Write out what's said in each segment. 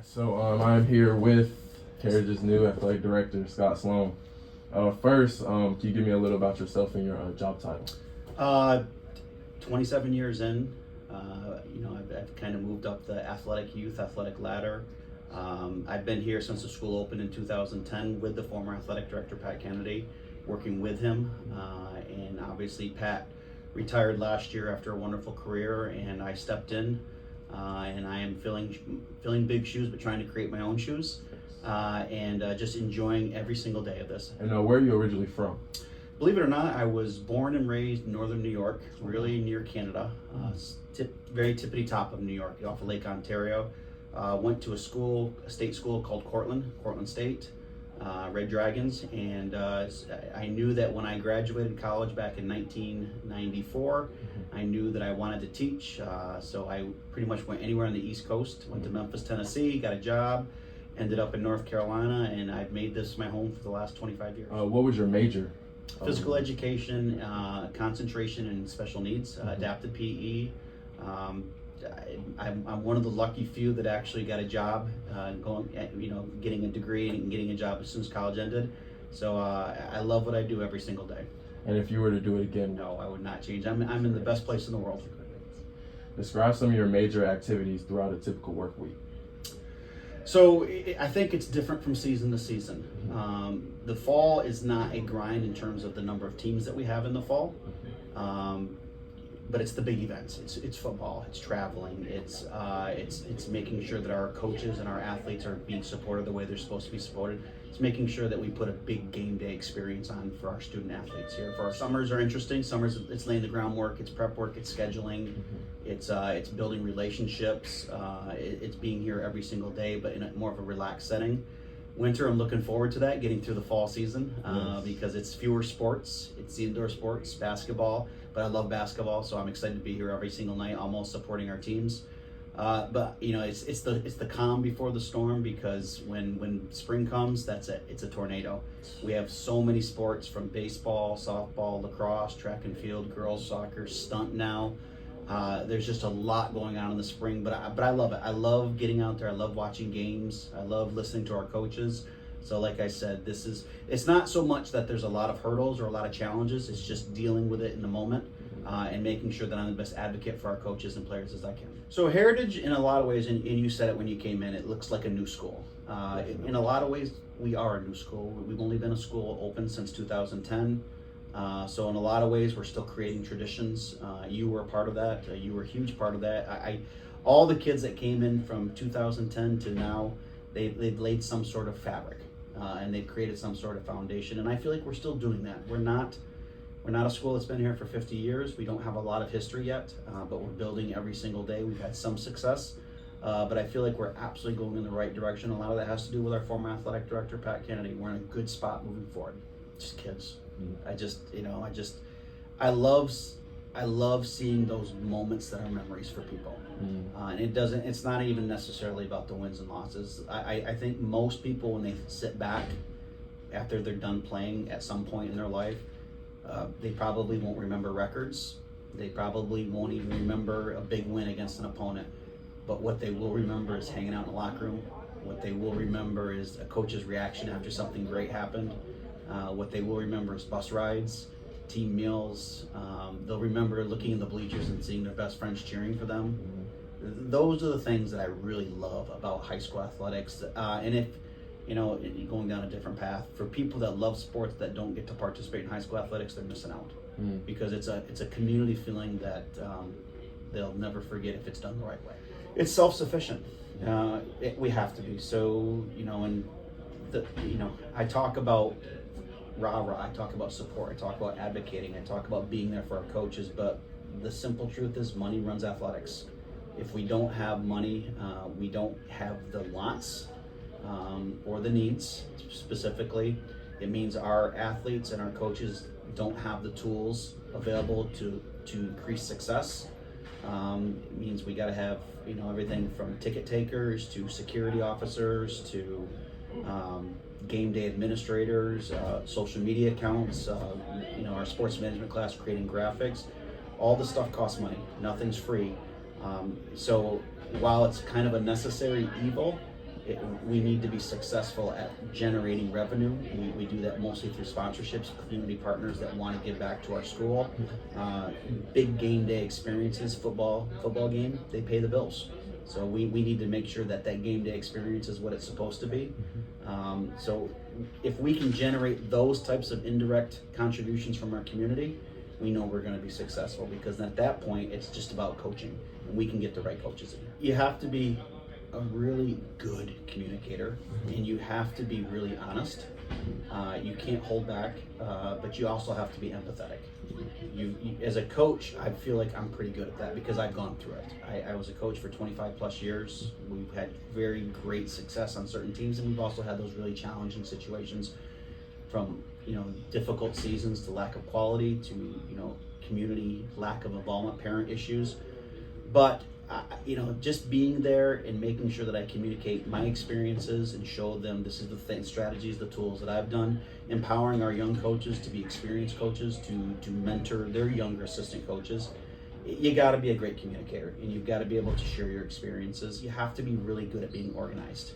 So I'm here with Heritage's new athletic director, Scott Sloan. First, can you give me a little about yourself and your job title? 27 years in, I've kind of moved up the athletic ladder. I've been here since the school opened in 2010 with the former athletic director, Pat Kennedy, working with him. And obviously Pat retired last year after a wonderful career, and I stepped in. And I am filling big shoes, but trying to create my own shoes, and just enjoying every single day of this. And where are you originally from? Believe it or not, I was born and raised in northern New York, really near Canada, very tippity top of New York, off of Lake Ontario. Went to a state school called Cortland State, Red Dragons, and I knew that when I graduated college back in 1994, I knew that I wanted to teach, so I pretty much went anywhere on the East Coast. Went to Memphis, Tennessee, got a job, ended up in North Carolina, and I've made this my home for the last 25 years. What was your major? Physical education, concentration in special needs, adapted PE. I'm one of the lucky few that actually got a job, getting a degree and getting a job as soon as college ended. So I love what I do every single day. And if you were to do it again? No, I would not change. I'm in the best place in the world. Describe some of your major activities throughout a typical work week. So I think it's different from season to season. The fall is not a grind in terms of the number of teams that we have in the fall. But it's the big events. It's football. It's traveling. It's making sure that our coaches and our athletes are being supported the way they're supposed to be supported. It's making sure that we put a big game day experience on for our student athletes here. For our summers are interesting. Summers, it's laying the groundwork. It's prep work. It's scheduling. It's building relationships. It's being here every single day, but in a more of a relaxed setting. Winter, I'm looking forward to that, getting through the fall season, because it's fewer sports. It's the indoor sports, basketball, but I love basketball, so I'm excited to be here every single night, almost supporting our teams. But it's the calm before the storm, because when spring comes, that's it. It's a tornado. We have so many sports, from baseball, softball, lacrosse, track and field, girls soccer, stunt now. There's just a lot going on in the spring, but I love it. I love getting out there. I love watching games. I love listening to our coaches. So like I said, it's not so much that there's a lot of hurdles or a lot of challenges. It's just dealing with it in the moment, and making sure that I'm the best advocate for our coaches and players as I can. So Heritage, in a lot of ways, and you said it when you came in, it looks like a new school. In a lot of ways, we are a new school. We've only been a school open since 2010. So in a lot of ways, we're still creating traditions. You were a part of that. You were a huge part of that. All the kids that came in from 2010 to now, they've laid some sort of fabric, and they've created some sort of foundation. And I feel like we're still doing that. We're not a school that's been here for 50 years. We don't have a lot of history yet, but we're building every single day. We've had some success, but I feel like we're absolutely going in the right direction. A lot of that has to do with our former athletic director, Pat Kennedy. We're in a good spot moving forward. Just kids. I love seeing those moments that are memories for people. And it's not even necessarily about the wins and losses. I think most people, when they sit back after they're done playing at some point in their life, they probably won't remember records. They probably won't even remember a big win against an opponent. But what they will remember is hanging out in the locker room. What they will remember is a coach's reaction after something great happened. What they will remember is bus rides, team meals. They'll remember looking in the bleachers and seeing their best friends cheering for them. Those are the things that I really love about high school athletics. And if, going down a different path, for people that love sports that don't get to participate in high school athletics, they're missing out. Because it's a community feeling that they'll never forget if it's done the right way. It's self-sufficient. We have to be. So, I talk about rah-rah, I talk about support, I talk about advocating, I talk about being there for our coaches, but the simple truth is money runs athletics. If we don't have money, we don't have the wants or the needs specifically. It means our athletes and our coaches don't have the tools available to increase success. It means we got to have everything from ticket takers to security officers to game day administrators, social media accounts, our sports management class, creating graphics. All the stuff costs money. Nothing's free. So while it's kind of a necessary evil, We need to be successful at generating revenue. We do that mostly through sponsorships, community partners that want to give back to our school. Big game day experiences, football game, they pay the bills. So we need to make sure that game day experience is what it's supposed to be. So if we can generate those types of indirect contributions from our community, we know we're going to be successful, because at that point it's just about coaching, and we can get the right coaches in. You have to be a really good communicator, and you have to be really honest. You can't hold back, but you also have to be empathetic. You, as a coach, I feel like I'm pretty good at that because I've gone through it. I was a coach for 25 plus years. We've had very great success on certain teams, and we've also had those really challenging situations, from difficult seasons to lack of quality to community lack of involvement, parent issues. But just being there and making sure that I communicate my experiences and show them this is the strategies, the tools that I've done, empowering our young coaches to be experienced coaches, to mentor their younger assistant coaches. You got to be a great communicator, and you've got to be able to share your experiences. You have to be really good at being organized,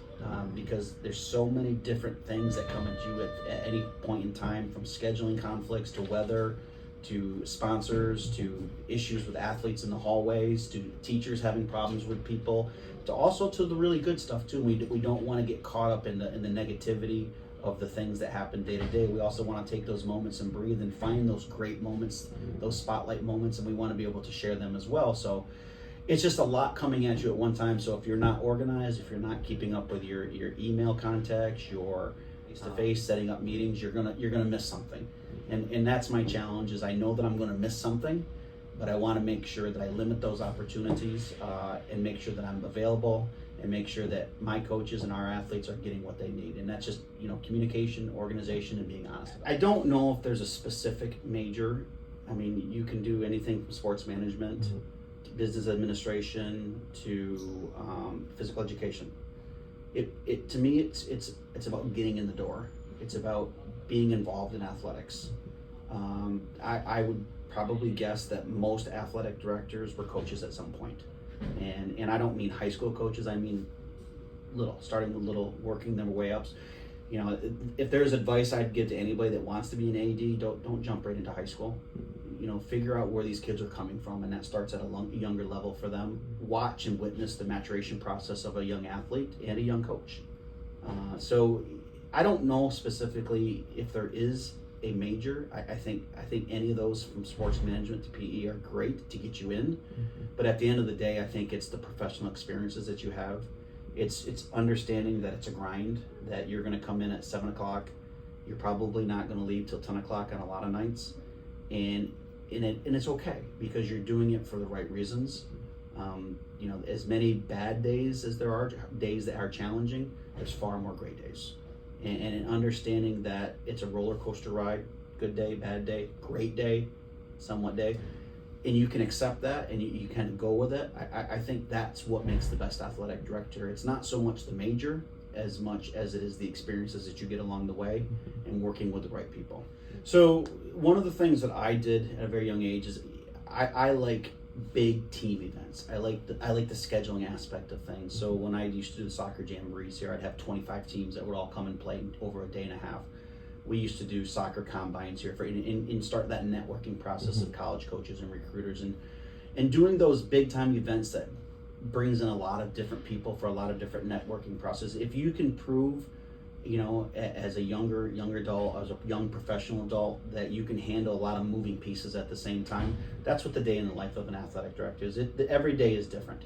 because there's so many different things that come at you at any point in time, from scheduling conflicts to weather, to sponsors, to issues with athletes in the hallways, to teachers having problems with people, to also to the really good stuff too. We don't want to get caught up in the negativity of the things that happen day to day. We also want to take those moments and breathe and find those great moments, those spotlight moments, and we want to be able to share them as well. So it's just a lot coming at you at one time. So if you're not organized, if you're not keeping up with your email contacts, your face-to-face setting up meetings, you're gonna miss something. And that's my challenge, is I know that I'm gonna miss something, but I want to make sure that I limit those opportunities, and make sure that I'm available, and make sure that my coaches and our athletes are getting what they need. And that's just communication, organization, and being honest. I don't know if there's a specific major. I mean, you can do anything from sports management, to business administration, to physical education. It to me, it's about getting in the door. It's about being involved in athletics. I would probably guess that most athletic directors were coaches at some point. And I don't mean high school coaches, I mean starting with little, working their way up. If there's advice I'd give to anybody that wants to be an AD, don't jump right into high school. Figure out where these kids are coming from, and that starts at a younger level for them. Watch and witness the maturation process of a young athlete and a young coach. So I don't know specifically if there is a major. I think any of those, from sports management to PE, are great to get you in. But at the end of the day, I think it's the professional experiences that you have. It's understanding that it's a grind, that you're going to come in at 7 o'clock. You're probably not going to leave till 10 o'clock on a lot of nights. And it's okay, because you're doing it for the right reasons. As many bad days as there are days that are challenging, there's far more great days. And understanding that it's a roller coaster ride, good day, bad day, great day, somewhat day, and you can accept that, and you kind of go with it. I think that's what makes the best athletic director. It's not so much the major as much as it is the experiences that you get along the way, and working with the right people. So one of the things that I did at a very young age is I like big team events. I like the scheduling aspect of things. So when I used to do the soccer jamborees here, I'd have 25 teams that would all come and play over a day and a half. We used to do soccer combines here and start that networking process of college coaches and recruiters, and doing those big time events that brings in a lot of different people for a lot of different networking processes. If you can prove, as a younger adult, as a young professional adult, that you can handle a lot of moving pieces at the same time, that's what the day in the life of an athletic director is. Every day is different.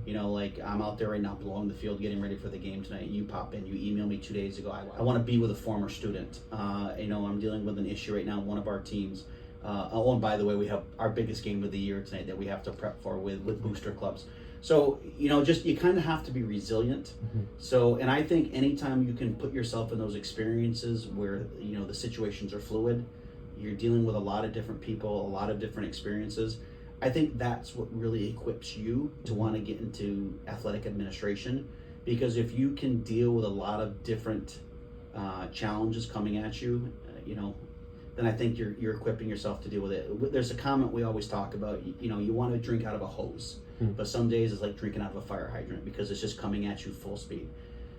Like I'm out there right now blowing the field, getting ready for the game tonight. You pop in, you email me 2 days ago, I want to be with a former student. I'm dealing with an issue right now, one of our teams. And by the way, we have our biggest game of the year tonight that we have to prep for with booster clubs. So, you kind of have to be resilient. So, and I think anytime you can put yourself in those experiences where, the situations are fluid, you're dealing with a lot of different people, a lot of different experiences, I think that's what really equips you to want to get into athletic administration. Because if you can deal with a lot of different challenges coming at you, then I think you're equipping yourself to deal with it. There's a comment we always talk about, you want to drink out of a hose. But some days it's like drinking out of a fire hydrant, because it's just coming at you full speed.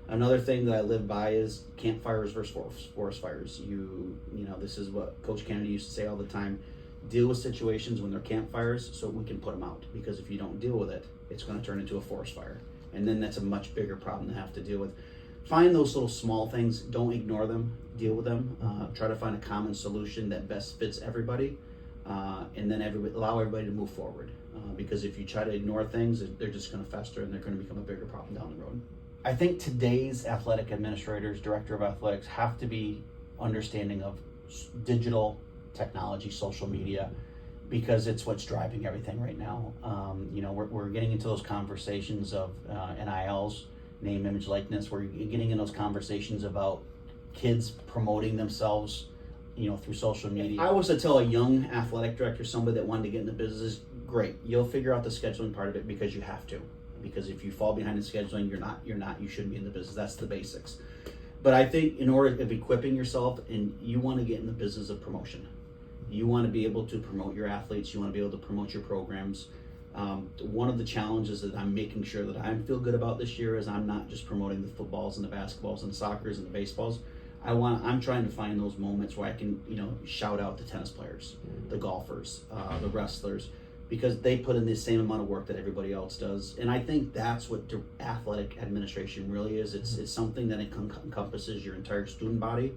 Another thing that I live by is campfires versus forest fires. You know, this is what Coach Kennedy used to say all the time. Deal with situations when they're campfires so we can put them out. Because if you don't deal with it, it's going to turn into a forest fire. And then that's a much bigger problem to have to deal with. Find those little small things. Don't ignore them. Deal with them. Try to find a common solution that best fits everybody. And then allow everybody to move forward. Because if you try to ignore things, they're just going to fester and they're going to become a bigger problem down the road. I think today's athletic administrators, director of athletics, have to be understanding of digital technology, social media, because it's what's driving everything right now. You know, we're getting into those conversations of NILs, name, image, likeness. We're getting in those conversations about kids promoting themselves, you know, through social media. I was to tell a young athletic director, somebody that wanted to get in the business, great. You'll figure out the scheduling part of it because you have to. Because if you fall behind in scheduling, you shouldn't be in the business. That's the basics. But I think in order of equipping yourself, and you want to get in the business of promotion. You want to be able to promote your athletes. You want to be able to promote your programs. One of the challenges that I'm making sure that I feel good about this year is I'm not just promoting the footballs and the basketballs and the soccers and the baseballs. I'm trying to find those moments where I can, you know, shout out the tennis players, the golfers, the wrestlers, because they put in the same amount of work that everybody else does. And I think that's what the athletic administration really is. It's something that encompasses your entire student body,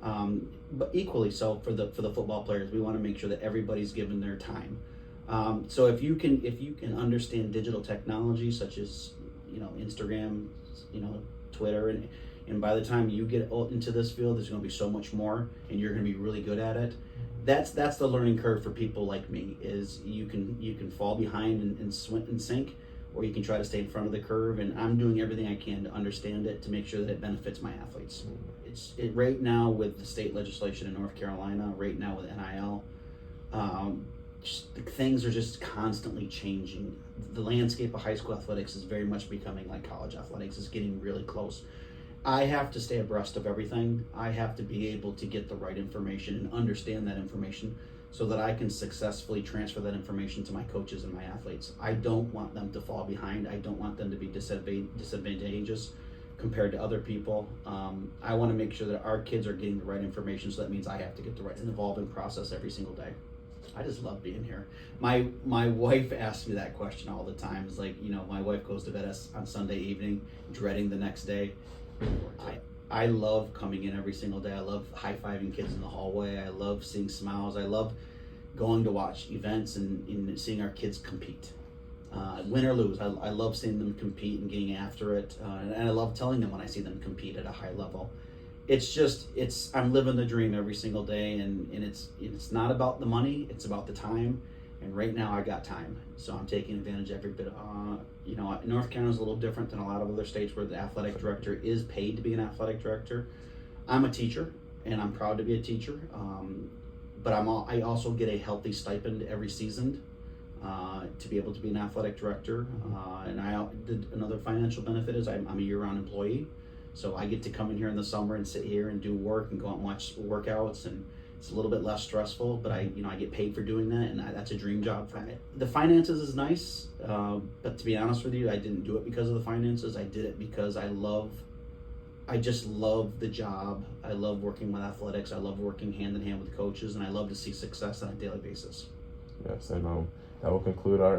but equally so for the football players. We want to make sure that everybody's given their time. So if you can understand digital technology such as, you know, Instagram, you know, Twitter, and by the time you get into this field, there's going to be so much more, and you're going to be really good at it. That's the learning curve for people like me. Is you can fall behind and swim and sink, or you can try to stay in front of the curve. And I'm doing everything I can to understand it to make sure that it benefits my athletes. Right now with the state legislation in North Carolina, right now with NIL, things are just constantly changing. The landscape of high school athletics is very much becoming like college athletics. It's getting really close. I have to stay abreast of everything. I have to be able to get the right information and understand that information so that I can successfully transfer that information to my coaches and my athletes. I don't want them to fall behind. I don't want them to be disadvantageous compared to other people. I want to make sure that our kids are getting the right information, so that means I have to get the right. It's an evolving process every single day. I just love being here. My wife asks me that question all the time. It's like, you know, my wife goes to bed on Sunday evening, dreading the next day. I love coming in every single day. I love high-fiving kids in the hallway. I love seeing smiles. I love going to watch events and seeing our kids compete. Win or lose, I love seeing them compete and getting after it. And I love telling them when I see them compete at a high level. I'm living the dream every single day, and it's not about the money, it's about the time. And right now I got time, so I'm taking advantage of every bit. You know, North Carolina's a little different than a lot of other states where the athletic director is paid to be an athletic director. I'm a teacher, and I'm proud to be a teacher. But I also get a healthy stipend every season to be able to be an athletic director. And another financial benefit is I'm a year-round employee, so I get to come in here in the summer and sit here and do work and go out and watch workouts, and it's a little bit less stressful, but I get paid for doing that, and that's a dream job for me. The finances is nice, but to be honest with you, I didn't do it because of the finances. I did it because I just love the job. I love working with athletics. I love working hand in hand with coaches, and I love to see success on a daily basis. Yes, and that will conclude our